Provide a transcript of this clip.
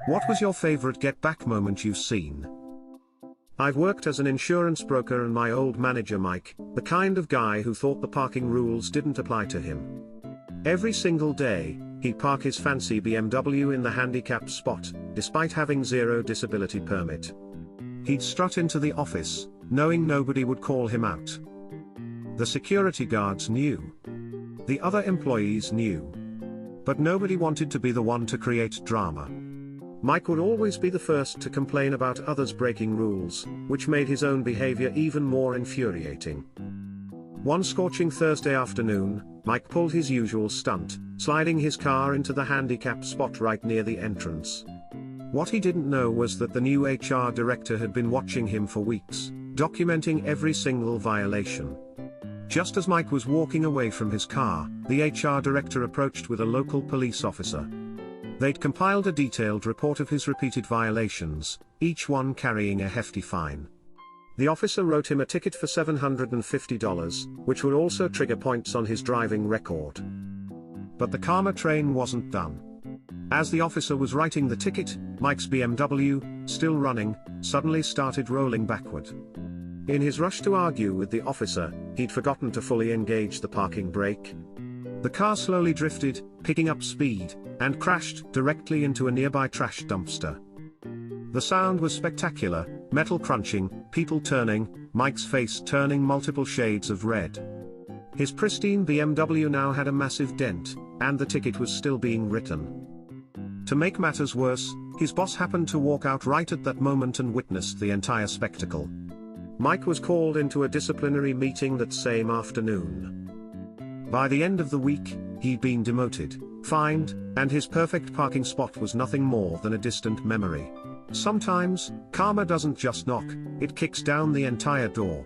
What was your favorite get back moment you've seen? I've worked as an insurance broker, and my old manager Mike, the kind of guy who thought the parking rules didn't apply to him. Every single day, he'd park his fancy BMW in the handicapped spot, despite having zero disability permit. He'd strut into the office, knowing nobody would call him out. The security guards knew. The other employees knew. But nobody wanted to be the one to create drama. Mike would always be the first to complain about others breaking rules, which made his own behavior even more infuriating. One scorching Thursday afternoon, Mike pulled his usual stunt, sliding his car into the handicapped spot right near the entrance. What he didn't know was that the new HR director had been watching him for weeks, documenting every single violation. Just as Mike was walking away from his car, the HR director approached with a local police officer. They'd compiled a detailed report of his repeated violations, each one carrying a hefty fine. The officer wrote him a ticket for $750, which would also trigger points on his driving record. But the karma train wasn't done. As the officer was writing the ticket, Mike's BMW, still running, suddenly started rolling backward. In his rush to argue with the officer, he'd forgotten to fully engage the parking brake. The car slowly drifted, picking up speed, and crashed directly into a nearby trash dumpster. The sound was spectacular, metal crunching, people turning, Mike's face turning multiple shades of red. His pristine BMW now had a massive dent, and the ticket was still being written. To make matters worse, his boss happened to walk out right at that moment and witnessed the entire spectacle. Mike was called into a disciplinary meeting that same afternoon. By the end of the week, he'd been demoted, fined, and his perfect parking spot was nothing more than a distant memory. Sometimes, karma doesn't just knock, it kicks down the entire door.